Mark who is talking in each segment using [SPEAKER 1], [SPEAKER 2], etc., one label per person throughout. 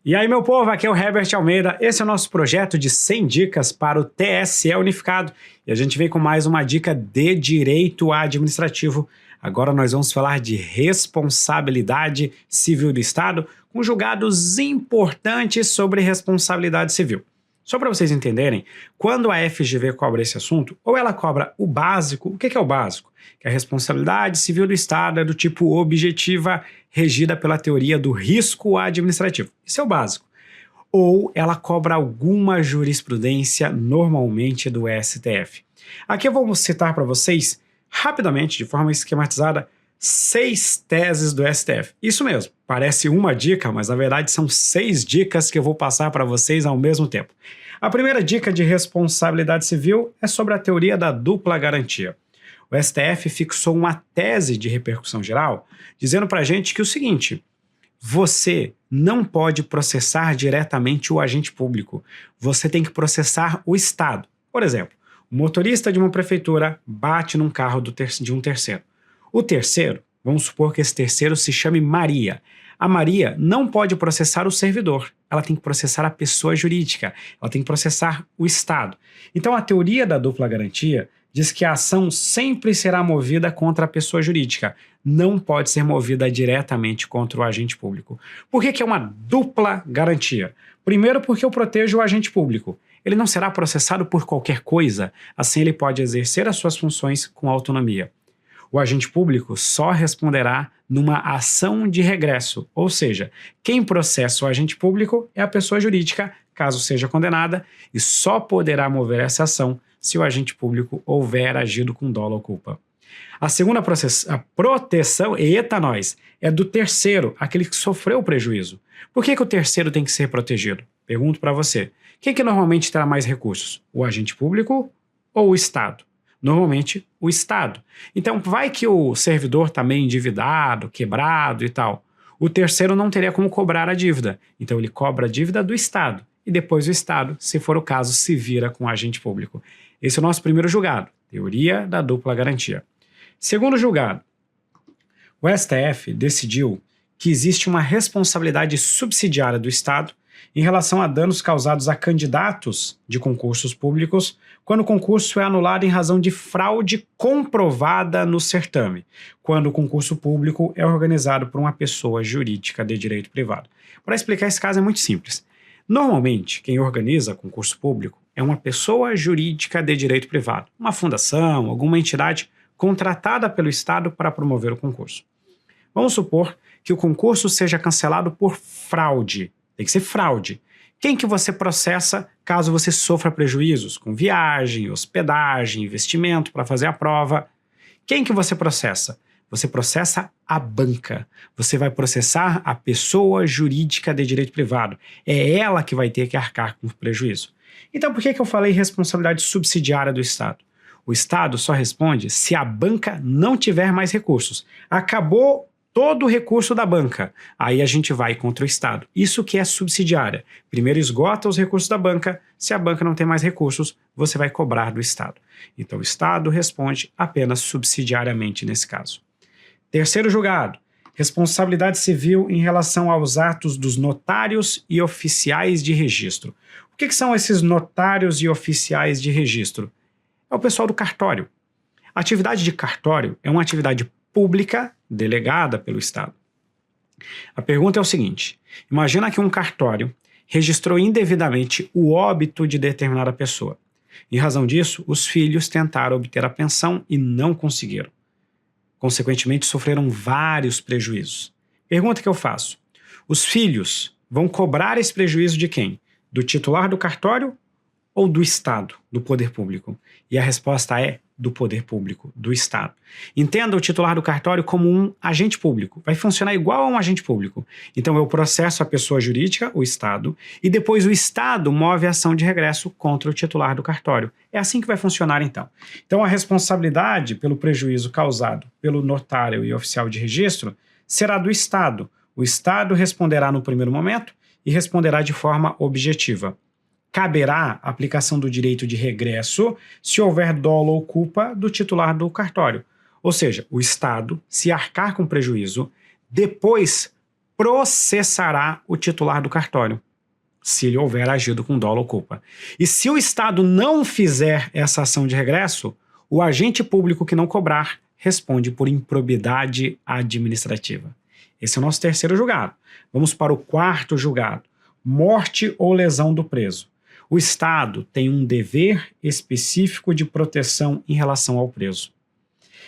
[SPEAKER 1] E aí, meu povo, aqui é o Herbert Almeida. Esse é o nosso projeto de 100 dicas para o TSE unificado. E a gente vem com mais uma dica de direito administrativo. Agora nós vamos falar de responsabilidade civil do Estado, com julgados importantes sobre responsabilidade civil. Só para vocês entenderem, quando a FGV cobra esse assunto, ou ela cobra o básico. O que é o básico? Que a responsabilidade civil do Estado é do tipo objetiva, regida pela teoria do risco administrativo. Isso é o básico. Ou ela cobra alguma jurisprudência, normalmente do STF. Aqui eu vou citar para vocês, rapidamente, de forma esquematizada, 6 teses do STF. Isso mesmo, parece uma dica, mas na verdade são 6 dicas que eu vou passar para vocês ao mesmo tempo. A primeira dica de responsabilidade civil é sobre a teoria da dupla garantia. O STF fixou uma tese de repercussão geral, dizendo para a gente que o seguinte: você não pode processar diretamente o agente público, você tem que processar o Estado. Por exemplo, o motorista de uma prefeitura bate num carro de um terceiro. O terceiro, vamos supor que esse terceiro se chame Maria. A Maria não pode processar o servidor, ela tem que processar a pessoa jurídica, ela tem que processar o Estado. Então a teoria da dupla garantia diz que a ação sempre será movida contra a pessoa jurídica, não pode ser movida diretamente contra o agente público. Por que é uma dupla garantia? Primeiro, porque eu protejo o agente público. Ele não será processado por qualquer coisa, assim ele pode exercer as suas funções com autonomia. O agente público só responderá numa ação de regresso, ou seja, quem processa o agente público é a pessoa jurídica, caso seja condenada, e só poderá mover essa ação se o agente público houver agido com dolo ou culpa. A segunda proteção, eita nós, é do terceiro, aquele que sofreu o prejuízo. Por que o terceiro tem que ser protegido? Pergunto para você. Quem que normalmente terá mais recursos? O agente público ou o Estado? Normalmente, o Estado. Então, vai que o servidor está meio endividado, quebrado e tal. O terceiro não teria como cobrar a dívida. Então, ele cobra a dívida do Estado. E depois o Estado, se for o caso, se vira com o agente público. Esse é o nosso primeiro julgado. Teoria da dupla garantia. Segundo julgado, o STF decidiu que existe uma responsabilidade subsidiária do Estado em relação a danos causados a candidatos de concursos públicos quando o concurso é anulado em razão de fraude comprovada no certame, quando o concurso público é organizado por uma pessoa jurídica de direito privado. Para explicar esse caso é muito simples. Normalmente, quem organiza concurso público é uma pessoa jurídica de direito privado, uma fundação, alguma entidade contratada pelo Estado para promover o concurso. Vamos supor que o concurso seja cancelado por fraude. Tem que ser fraude. Quem que você processa caso você sofra prejuízos com viagem, hospedagem, investimento para fazer a prova? Quem que você processa? Você processa a banca. Você vai processar a pessoa jurídica de direito privado. É ela que vai ter que arcar com o prejuízo. Então por que eu falei responsabilidade subsidiária do Estado? O Estado só responde se a banca não tiver mais recursos. Acabou todo o recurso da banca, aí a gente vai contra o Estado. Isso que é subsidiária. Primeiro esgota os recursos da banca, se a banca não tem mais recursos, você vai cobrar do Estado. Então o Estado responde apenas subsidiariamente nesse caso. Terceiro julgado, responsabilidade civil em relação aos atos dos notários e oficiais de registro. O que são esses notários e oficiais de registro? É o pessoal do cartório. A atividade de cartório é uma atividade pública delegada pelo Estado. A pergunta é o seguinte: imagina que um cartório registrou indevidamente o óbito de determinada pessoa. Em razão disso, os filhos tentaram obter a pensão e não conseguiram. Consequentemente, sofreram vários prejuízos. Pergunta que eu faço: os filhos vão cobrar esse prejuízo de quem? Do titular do cartório ou do Estado, do poder público? E a resposta é do poder público, do Estado. Entenda o titular do cartório como um agente público. Vai funcionar igual a um agente público. Então eu processo a pessoa jurídica, o Estado, e depois o Estado move a ação de regresso contra o titular do cartório. É assim que vai funcionar então. Então a responsabilidade pelo prejuízo causado pelo notário e oficial de registro será do Estado. O Estado responderá no primeiro momento e responderá de forma objetiva. Caberá a aplicação do direito de regresso se houver dolo ou culpa do titular do cartório. Ou seja, o Estado, se arcar com prejuízo, depois processará o titular do cartório, se ele houver agido com dolo ou culpa. E se o Estado não fizer essa ação de regresso, o agente público que não cobrar responde por improbidade administrativa. Esse é o nosso terceiro julgado. Vamos para o quarto julgado. Morte ou lesão do preso. O Estado tem um dever específico de proteção em relação ao preso.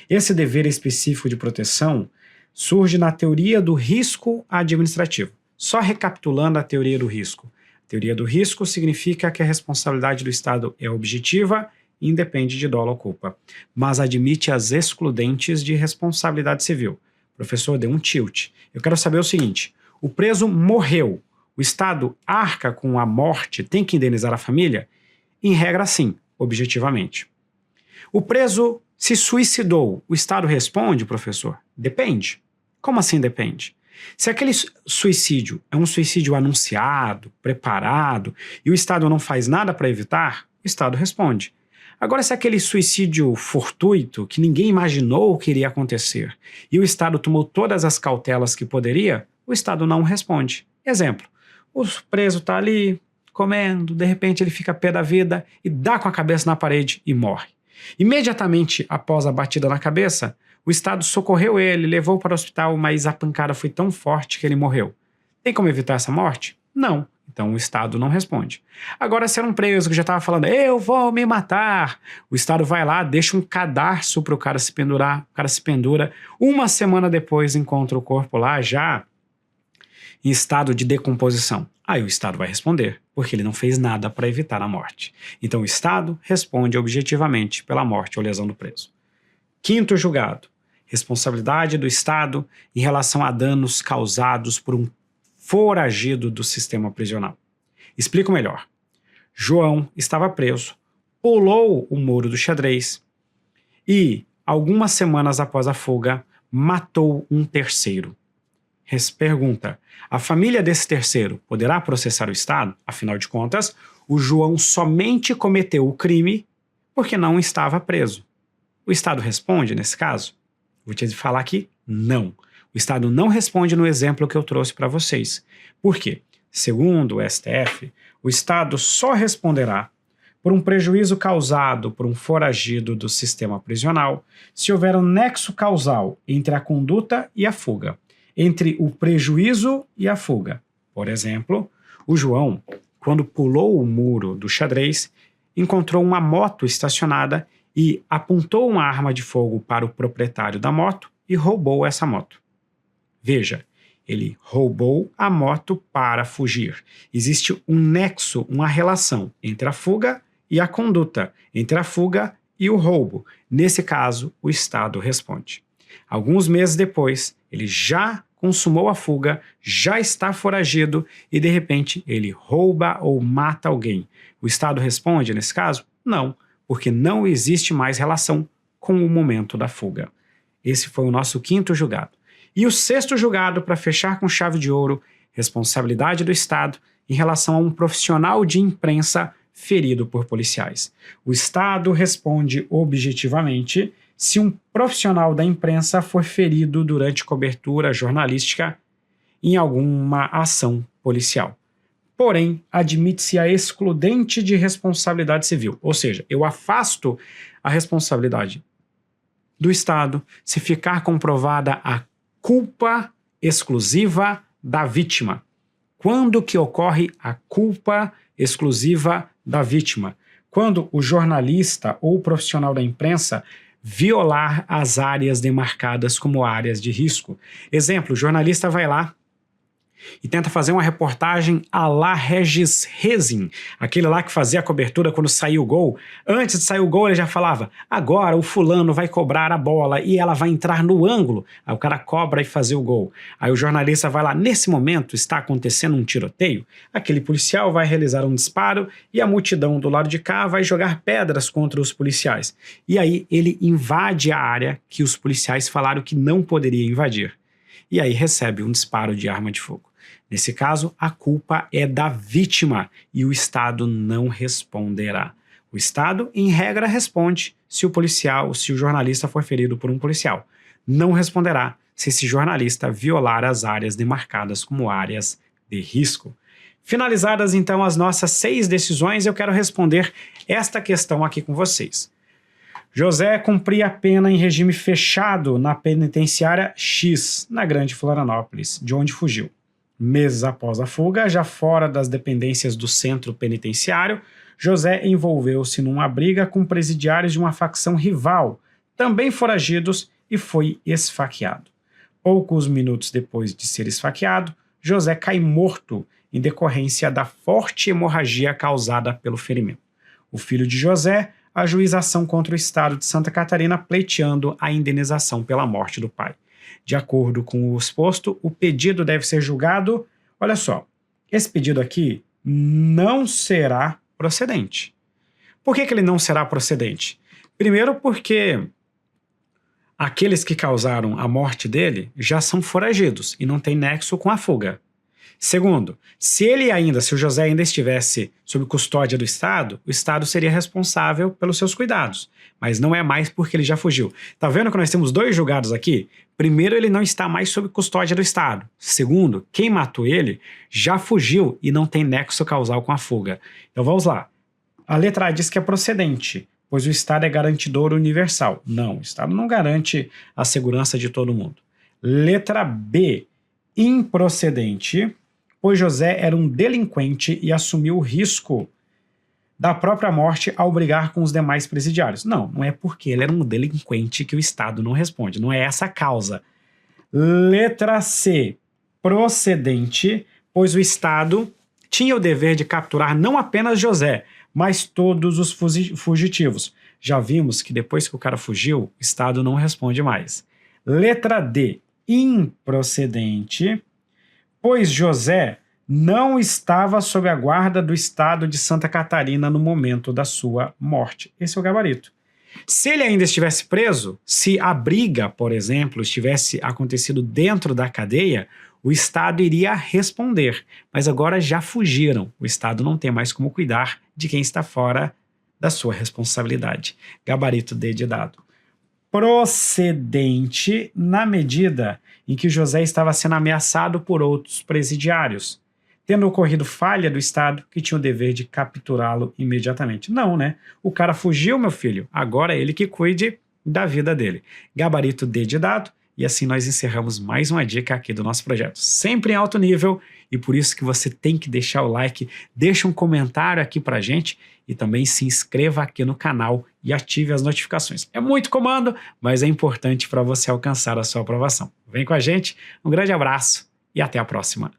[SPEAKER 1] Esse dever específico de proteção surge na teoria do risco administrativo. Só recapitulando a teoria do risco. A teoria do risco significa que a responsabilidade do Estado é objetiva e independe de dolo ou culpa, mas admite as excludentes de responsabilidade civil. O professor deu um tilt. Eu quero saber o seguinte: o preso morreu, o Estado arca com a morte, tem que indenizar a família? Em regra, sim, objetivamente. O preso se suicidou, o Estado responde, professor? Depende. Como assim depende? Se aquele suicídio é um suicídio anunciado, preparado, e o Estado não faz nada para evitar, o Estado responde. Agora, se aquele suicídio fortuito, que ninguém imaginou que iria acontecer, e o Estado tomou todas as cautelas que poderia, o Estado não responde. Exemplo, o preso está ali, comendo, de repente ele fica pé da vida e dá com a cabeça na parede e morre. Imediatamente após a batida na cabeça, o Estado socorreu ele, levou para o hospital, mas a pancada foi tão forte que ele morreu. Tem como evitar essa morte? Não. Então o Estado não responde. Agora, se era um preso que já estava falando, eu vou me matar, o Estado vai lá, deixa um cadarço para o cara se pendurar, o cara se pendura, uma semana depois encontra o corpo lá já em estado de decomposição. Aí o Estado vai responder, porque ele não fez nada para evitar a morte. Então o Estado responde objetivamente pela morte ou lesão do preso. Quinto julgado, responsabilidade do Estado em relação a danos causados por um foragido do sistema prisional. Explico melhor. João estava preso, pulou o muro do xadrez e, algumas semanas após a fuga, matou um terceiro. Pergunta, a família desse terceiro poderá processar o Estado? Afinal de contas, o João somente cometeu o crime porque não estava preso. O Estado responde nesse caso? Vou te falar aqui, não. O Estado não responde no exemplo que eu trouxe para vocês. Por quê? Segundo o STF, o Estado só responderá por um prejuízo causado por um foragido do sistema prisional se houver um nexo causal entre a conduta e a fuga, entre o prejuízo e a fuga. Por exemplo, o João, quando pulou o muro do xadrez, encontrou uma moto estacionada e apontou uma arma de fogo para o proprietário da moto e roubou essa moto. Veja, ele roubou a moto para fugir. Existe um nexo, uma relação entre a fuga e a conduta, entre a fuga e o roubo. Nesse caso, o Estado responde. Alguns meses depois, ele já consumou a fuga, já está foragido e, de repente, ele rouba ou mata alguém. O Estado responde nesse caso? Não, porque não existe mais relação com o momento da fuga. Esse foi o nosso quinto julgado. E o sexto julgado, para fechar com chave de ouro, responsabilidade do Estado em relação a um profissional de imprensa ferido por policiais. O Estado responde objetivamente se um profissional da imprensa for ferido durante cobertura jornalística em alguma ação policial. Porém, admite-se a excludente de responsabilidade civil, ou seja, eu afasto a responsabilidade do Estado se ficar comprovada a culpa exclusiva da vítima. Quando que ocorre a culpa exclusiva da vítima? Quando o jornalista ou o profissional da imprensa violar as áreas demarcadas como áreas de risco. Exemplo, o jornalista vai lá e tenta fazer uma reportagem à la Regis Rezin, aquele lá que fazia a cobertura quando saiu o gol. Antes de sair o gol ele já falava, agora o fulano vai cobrar a bola e ela vai entrar no ângulo. Aí o cara cobra e fazer o gol. Aí o jornalista vai lá, nesse momento está acontecendo um tiroteio, aquele policial vai realizar um disparo e a multidão do lado de cá vai jogar pedras contra os policiais. E aí ele invade a área que os policiais falaram que não poderia invadir. E aí recebe um disparo de arma de fogo. Nesse caso, a culpa é da vítima e o Estado não responderá. O Estado, em regra, responde se o policial, se o jornalista for ferido por um policial. Não responderá se esse jornalista violar as áreas demarcadas como áreas de risco. Finalizadas então as nossas 6 decisões, eu quero responder esta questão aqui com vocês. José cumpria a pena em regime fechado na penitenciária X, na Grande Florianópolis, de onde fugiu. Meses após a fuga, já fora das dependências do centro penitenciário, José envolveu-se numa briga com presidiários de uma facção rival, também foragidos, e foi esfaqueado. Poucos minutos depois de ser esfaqueado, José cai morto em decorrência da forte hemorragia causada pelo ferimento. O filho de José ajuiza ação contra o estado de Santa Catarina pleiteando a indenização pela morte do pai. De acordo com o exposto, o pedido deve ser julgado. Olha só, esse pedido aqui não será procedente. Por que ele não será procedente? Primeiro porque aqueles que causaram a morte dele já são foragidos e não tem nexo com a fuga. Segundo, se o José ainda estivesse sob custódia do Estado, o Estado seria responsável pelos seus cuidados, mas não é mais porque ele já fugiu. Tá vendo que nós temos 2 julgados aqui? Primeiro, ele não está mais sob custódia do Estado. Segundo, quem matou ele já fugiu e não tem nexo causal com a fuga. Então vamos lá. A letra A diz que é procedente, pois o Estado é garantidor universal. Não, o Estado não garante a segurança de todo mundo. Letra B, improcedente, pois José era um delinquente e assumiu o risco da própria morte ao brigar com os demais presidiários. Não é porque ele era um delinquente que o Estado não responde, não é essa a causa. Letra C, procedente, pois o Estado tinha o dever de capturar não apenas José, mas todos os fugitivos. Já vimos que depois que o cara fugiu, o Estado não responde mais. Letra D, improcedente, pois José não estava sob a guarda do Estado de Santa Catarina no momento da sua morte. Esse é o gabarito. Se ele ainda estivesse preso, se a briga, por exemplo, tivesse acontecido dentro da cadeia, o Estado iria responder, mas agora já fugiram. O Estado não tem mais como cuidar de quem está fora da sua responsabilidade. Gabarito D de dado. Procedente na medida em que José estava sendo ameaçado por outros presidiários, tendo ocorrido falha do Estado que tinha o dever de capturá-lo imediatamente. Não, né? O cara fugiu, meu filho, agora é ele que cuide da vida dele. Gabarito D de dado, e assim nós encerramos mais uma dica aqui do nosso projeto. Sempre em alto nível, e por isso que você tem que deixar o like, deixa um comentário aqui pra gente e também se inscreva aqui no canal e ative as notificações. É muito comando, mas é importante para você alcançar a sua aprovação. Vem com a gente, um grande abraço e até a próxima.